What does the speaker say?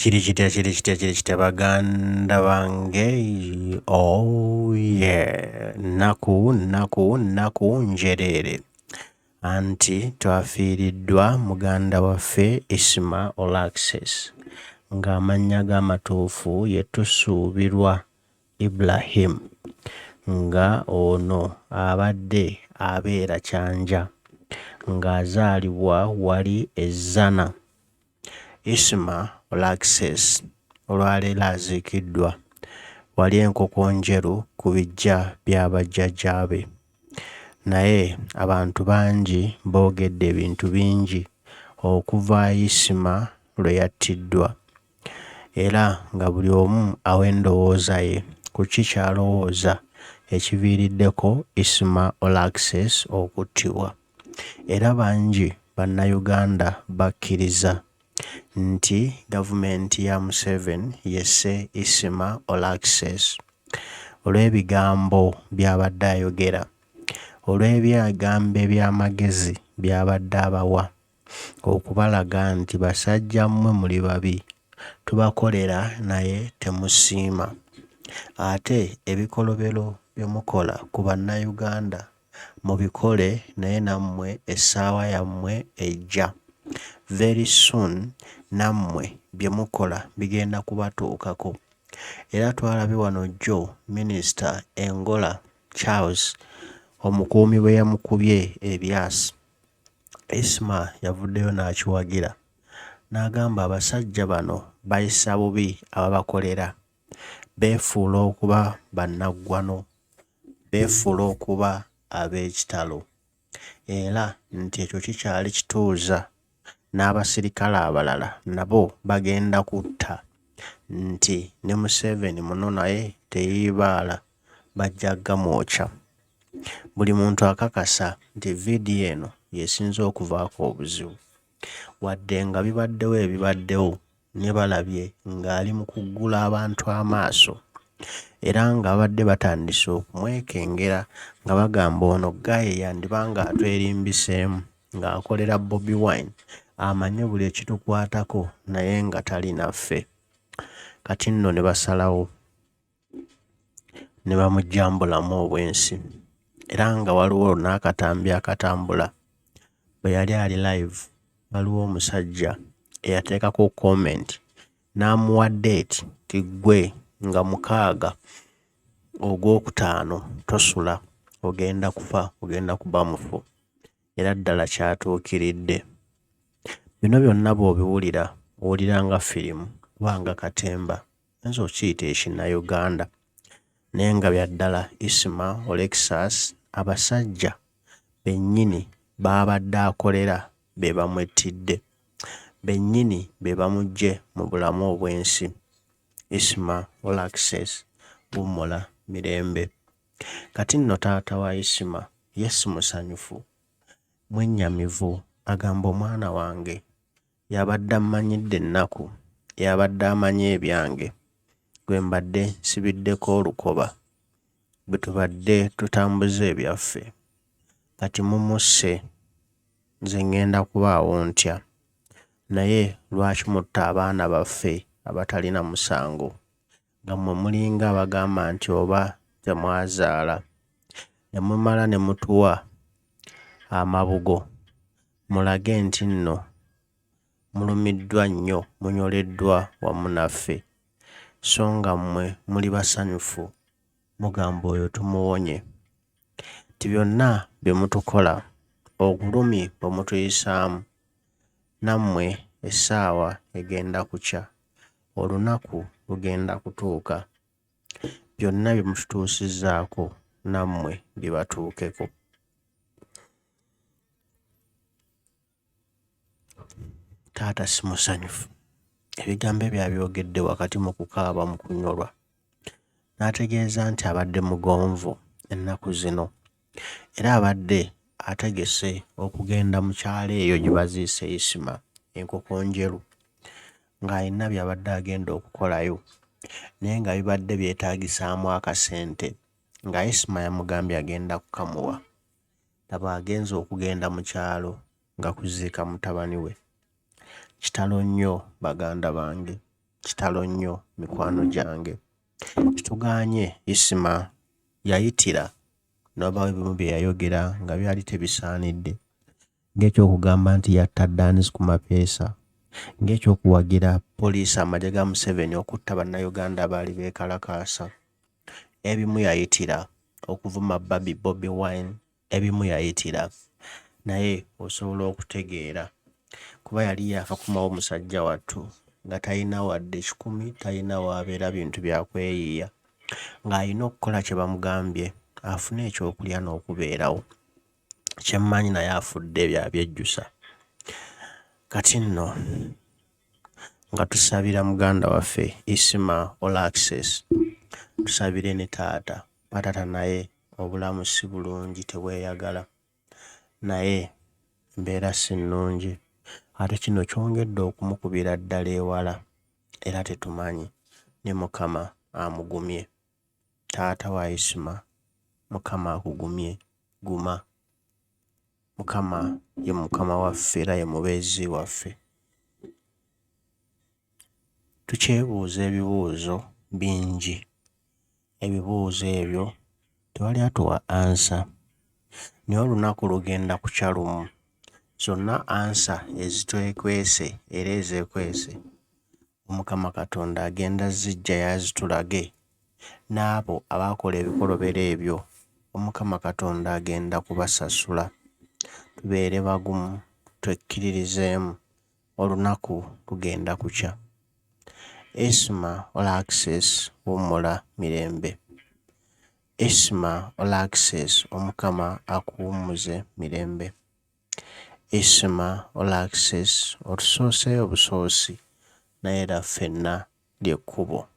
Kiri baganda bange. Oh yeah. Naku njereere. Anti twafiiriddwa muganda waffe Isma All Access ng'amannya g'amatuufu ye Tusuubirwa Ibrahim nga ono abadde abeera Kyanja ng'azaalibwa wali Ezzana. Isma All Access olwaleero aziikiddwa wali enkoko njeru ku biggya bya bajjajjaabe. Naye abantu bangi boogedde ebintu bingi okuva Isma lwe yattiddwa, era nga buli omu awa endowooza ye ku ki ky'alowooza ekiviiriddeko Isma All Access okuttibwa. Era bangi bannayuganda bakkiriza nti gavumenti ya Museveni yesse Isma All Access olw'ebigambo by'abadde ayogera, olw'ebigambo eby'amagezi by'abadde abawa, okubalaga nti basajja mmwe muli babi, tubakolera naye temusiima. Ate ebikolobero bye mukola ku bannayuganda mubikole naye nammwe essaawa yammwe ejja. Very soon nammwe bye mukola bigenda kubatuukako. Era twalabye wano jjo Minisita Engola Charles omukuumi bwe yamukubye ebyasi. Isma yavuddeyo n'akiwagira n'agamba abasajja bano bayisa bubi ababakolera, beefuula okuba bannaggwano, beefuula okuba ab'ekitalo, era nti ekyo kikyali kituuza n'abasirikale abalala nabo bagenda kutta, nti ne Museveni muno naye teyiibaala bajja gamwokya. Buli muntu akakasa nti vidiyo eno yesinze okuvaako obuzibu, wadde nga bibaddewo ne balabye ng'ali mu kuggula abantu amaaso, era nga babadde batandise okumwekengera nga bagamba ono Guy yandiba ng'atwerimbiseemu ng'akolera Bobi Wine, amanye buli ekitukwatako naye nga tali naffe. Kati nno ne basalawo ne bamujjambulamu obwensi, era nga waliwo n'akatambi akatambula. Bwe yali ali live waliwo omusajja eyateekako comment n'amuwa date ti ggwe nga 6 Ogwokutaano tosula, ogenda kufa, ogenda kuba mufu, era ddala kyatuukiridde. Bino byonna bw'obiwulira owulira nga firimu kuba nga katemba, ayinza okiyita ekinnayuganda, naye nga bya ddala Isma All Access abasajja bennyini babadde akolera be bamwettidde, bennyini be bamuggye mu bulamu obw'ensi. Isma All Access wummula mirembe. Kati nno taata wa Isma yes musanyufu, mwennyamivu, agamba omwana wange yabadde amanyidde ennaku, yabadde amanye ebyange, gwe mbadde nsibiddeko olukoba, bwe tubadde tutambuza ebyaffe, kati mumusse, nze ngenda kubaawo ntya, naye lwaki mutta abaana baffe abatalina musango, nga mmwe mulinga abagamba nti oba temwazaala, ne mumala ne mutuwa amabugo, mulage nti nno mulumiddwa nnyo, munyoleddwa wamu naffe, so nga mmwe muli basanyufu, mugamba oyo tumuwonye. Ti byonna bye mutukola, obulumi bwe mutuyisaamu, nammwe essaawa egenda kukya, olunaku lugenda kutuuka, byonna bye mututuusizzaako nammwe bibatuukeko. Taata si musanyufu. Ebigambo ebyabyogedde wakati mu kukaaba mu kunyolwa, n'ategeeza nti abadde mugonvu ennaku zino, era abadde ategese okugenda mu kyalo eyo gye baziise Isma, enkoko njeru, ng'alina by'abadde agenda okukolayo, naye nga bibadde byetaagisaamu akasente, nga Isma yamugambye agenda kukamuwa. Laba agenze okugenda mu kyalo nga kuziika mutabani we. Kitalo nnyo baganda bange. kitalo nnyo mikwano gyange. Kituganye Isima yayitira n'obawo ebimu bye yayogera nga byali tebisaanidde, ng'ekyokugamba nti yatta Danis ku mapeesa, ng'ekyokuwagira poliisi amagye ga Museveni okutta bannayuganda abaali beekalakaasa. Ebimu yayitira okuvuma Bobi Wine, ebimu yayitira, naye osobola okutegeera kuba yali yafa kumawo musajja wattu nga talina wadde 10, talina waabeera bintu byakweyiiya, ng'alina okukola kye bamugambye afune ekyokulya n'okubeerawo. Kyemmanyi naye afudde byabyejjusa. Kati nno nga tusabira muganda waffe Isima All Access, tusabire ne taata. Patata naye obulamu si bulungi, tebweyagala, naye embeera si nnungi. Ate kino kyongedde okumukubira ddala ewala, era tetumanyi ne Mukama amugumye. Taata wa Isima, Mukama akugumye, guma. Mukama ye Mukama waffe era ye mubeezi waffe. Tukyebuuza ebibuuzo bingi, ebibuuzo ebyo tewali atuwa ansa, naye olunaku lugenda kukya lumu zonna ansa ezitwekwese era ezeekwese Omukama Katonda agenda zijja yazitulage, n'abo abaakola ebikolobero ebyo Omukama Katonda agenda kubasasula. Tubeere bagumu, twekkiririzeemu, olunaku lugenda kukya. Isima All Access, wummula mirembe. Isima All Access, Omukama akuwummuze mirembe. Isima All Access, otusooseyo busoosi naye era ffenna ly'ekkubo.